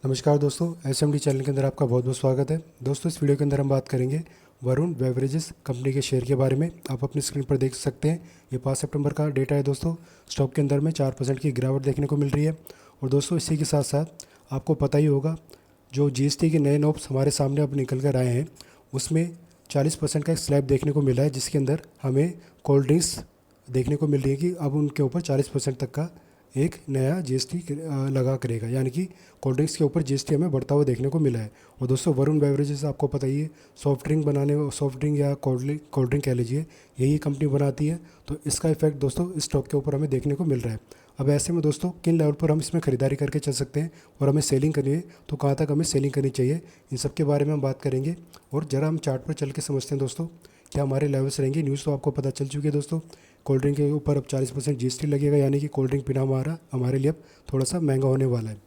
नमस्कार दोस्तों, SMD channel के अंदर आपका बहुत बहुत स्वागत है। दोस्तों, इस वीडियो के अंदर हम बात करेंगे वरुण बेवरेजेस कंपनी के शेयर के बारे में। आप अपनी स्क्रीन पर देख सकते हैं, ये 5 सितंबर का डेटा है। दोस्तों, स्टॉक के अंदर में 4% की गिरावट देखने को मिल रही है। और दोस्तों, इसी के साथ साथ आपको पता ही होगा, जो जीएसटी के नए नॉब्स हमारे सामने अब निकल कर आए हैं, उसमें 40% का एक स्लैब देखने को मिला है, जिसके अंदर हमें कोल्ड ड्रिंक्स देखने को मिल रही है कि अब उनके ऊपर 40% तक का एक नया जीएसटी लगा करेगा, यानी कि कोल्ड ड्रिंक्स के ऊपर जीएसटी हमें बढ़ता हुआ देखने को मिला है। और दोस्तों, वरुण बेवरेजेस आपको पता ही है, सॉफ्ट ड्रिंक या कोल्ड ड्रिंक कह लीजिए, यही कंपनी बनाती है। तो इसका इफेक्ट दोस्तों इस स्टॉक के ऊपर हमें देखने को मिल रहा है। अब ऐसे में दोस्तों, किन लेवल पर हम इसमें खरीदारी करके चल सकते हैं और हमें सेलिंग करनी है तो कहाँ तक हमें सेलिंग करनी चाहिए, इन सब के बारे में हम बात करेंगे। और ज़रा हम चार्ट पर चल के समझते हैं दोस्तों, क्या हमारे लेवल्स रहेंगे। न्यूज़ तो आपको पता चल चुकी है दोस्तों, कोल्ड ड्रिंक के ऊपर अब 40% जीएसटी लगेगा, यानी कि कोल्ड ड्रिंक पीना हमारे लिए अब थोड़ा सा महंगा होने वाला है।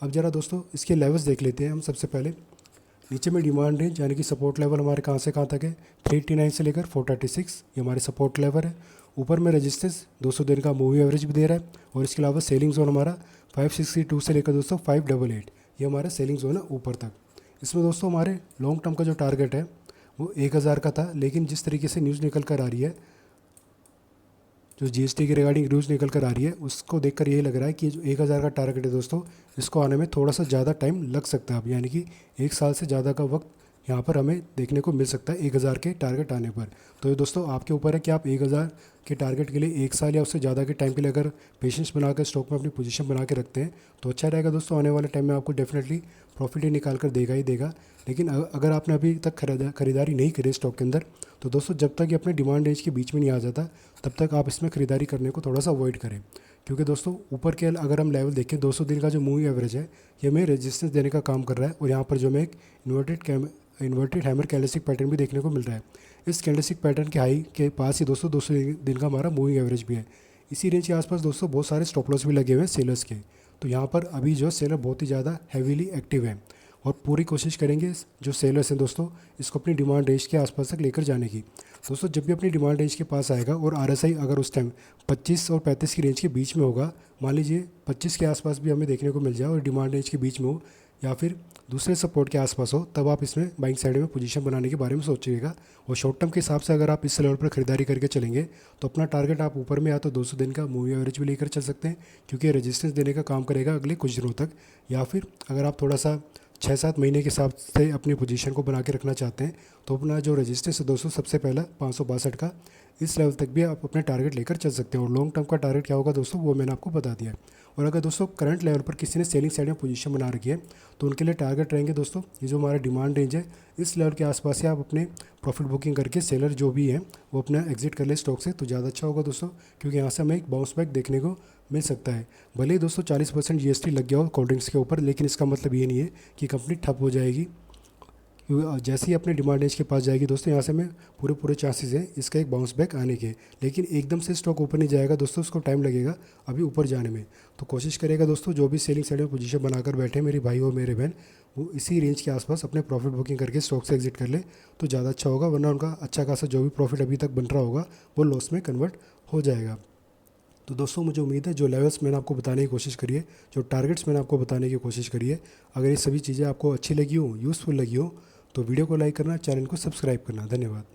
अब ज़रा दोस्तों इसके लेवल्स देख लेते हैं हम। सबसे पहले नीचे में डिमांड रेंज, यानी कि सपोर्ट लेवल हमारे कहाँ से कहाँ तक है, 389 से लेकर 436, ये हमारे सपोर्ट लेवल है। ऊपर में रेजिस्टेंस 200 दिन का मूवी एवरेज भी दे रहा है। और इसके अलावा सेलिंग जोन हमारा 562 से लेकर दोस्तों 588, ये हमारा सेलिंग जोन है ऊपर तक। इसमें दोस्तों हमारे लॉन्ग टर्म का जो टारगेट है वो 1000 का था, लेकिन जिस तरीके से न्यूज़ निकल कर आ रही है, जो जीएसटी के रिगार्डिंग न्यूज़ निकल कर आ रही है, उसको देखकर यही लग रहा है कि जो 1000 का टारगेट है दोस्तों, इसको आने में थोड़ा सा ज़्यादा टाइम लग सकता है अब, यानी कि 1 साल से ज़्यादा का वक्त यहाँ पर हमें देखने को मिल सकता है 1000 के टारगेट आने पर। तो ये दोस्तों आपके ऊपर है कि आप 1000 के टारगेट के लिए 1 साल या उससे ज़्यादा के टाइम के लिए अगर पेशेंस बनाकर स्टॉक में अपनी पोजीशन बना के रखते हैं तो अच्छा रहेगा दोस्तों। आने वाले टाइम में आपको डेफिनेटली प्रॉफिट ही निकाल कर देगा ही देगा। लेकिन अगर आपने अभी तक खरीदारी नहीं करी स्टॉक के अंदर, तो दोस्तों जब तक ये अपने डिमांड रेंज के बीच में नहीं आ जाता, तब तक आप इसमें खरीदारी करने को थोड़ा सा अवॉइड करें। क्योंकि दोस्तों ऊपर के अगर हम लेवल देखें, 200 दिन का जो मूवी एवरेज है, ये हमें रेजिस्टेंस देने का काम कर रहा है। और यहाँ पर जो हमें एक इन्वर्टेड हैमर कैंडलस्टिक पैटर्न भी देखने को मिल रहा है। इस कैंडलस्टिक पैटर्न के हाई के पास ही दोस्तों 200 दिन का हमारा मूविंग एवरेज भी है। इसी रेंज के आसपास दोस्तों बहुत सारे स्टॉप लॉस भी लगे हुए हैं सेलर्स के। तो यहाँ पर अभी जो सेलर बहुत ही ज़्यादा हैवीली एक्टिव है और पूरी कोशिश करेंगे जो सेलर्स हैं दोस्तों, इसको अपनी डिमांड रेंज के आसपास तक लेकर जाने की। दोस्तों जब भी अपनी डिमांड रेंज के पास आएगा और आरएसआई अगर उस टाइम 25 और 35 की रेंज के बीच में होगा, मान लीजिए 25 के आसपास भी हमें देखने को मिल जाए और डिमांड रेंज के बीच में हो या फिर दूसरे सपोर्ट के आसपास हो, तब आप इसमें बाइंग साइड में पोजीशन बनाने के बारे में सोचिएगा। और शॉर्ट टर्म के हिसाब से अगर आप इस लेवल पर खरीदारी करके चलेंगे तो अपना टारगेट आप ऊपर में या तो 200 दिन का मूवी एवरेज भी लेकर चल सकते हैं, क्योंकि रेजिस्टेंस देने का काम करेगा अगले कुछ दिनों तक। या फिर अगर आप थोड़ा सा 6-7 महीने के हिसाब से अपनी पोजीशन को बना के रखना चाहते हैं, तो अपना जो रेजिस्टेंस है दोस्तों सबसे पहला 562 का, इस लेवल तक भी आप अपने टारगेट लेकर चल सकते हैं। और लॉन्ग टर्म का टारगेट क्या होगा दोस्तों, वो मैंने आपको बता दिया। और अगर दोस्तों करंट लेवल पर किसी ने सेलिंग साइड में पोजीशन बना रखी है, तो उनके लिए टारगेट रहेंगे दोस्तों, ये जो हमारा डिमांड रेंज है, इस लेवल के आसपास से आप अपने प्रॉफिट बुकिंग करके सेलर जो भी हैं वो अपना एग्जिट कर ले स्टॉक से, तो ज़्यादा अच्छा होगा दोस्तों। क्योंकि यहाँ से हमें एक बाउंस बैक देखने को मिल सकता है। भले ही दोस्तों 40% जीएसटी लग गया हो कोल्ड ड्रिंक्स के ऊपर, लेकिन इसका मतलब ये नहीं है कि कंपनी ठप हो जाएगी। जैसे ही अपने डिमांड रेंज के पास जाएगी दोस्तों, यहाँ से में पूरे चांसेस हैं इसका एक बाउंस बैक आने के। लेकिन एकदम से स्टॉक ऊपर नहीं जाएगा दोस्तों, उसको टाइम लगेगा अभी ऊपर जाने में। तो कोशिश करेगा दोस्तों, जो भी सेलिंग साइड में पोजीशन बनाकर बैठे मेरे भाई और मेरे बहन, वो इसी रेंज के आसपास अपने प्रॉफिट बुकिंग करके स्टॉक से एग्जिट कर ले तो ज़्यादा अच्छा होगा। वरना उनका अच्छा खासा जो भी प्रॉफिट अभी तक बन रहा होगा वो लॉस में कन्वर्ट हो जाएगा। तो दोस्तों मुझे उम्मीद है जो लेवल्स मैंने आपको बताने की कोशिश करी है, जो टारगेट्स मैंने आपको बताने की कोशिश करी है, अगर ये सभी चीज़ें आपको अच्छी लगी हो, यूज़फुल लगी हो, तो वीडियो को लाइक करना, चैनल को सब्सक्राइब करना। धन्यवाद।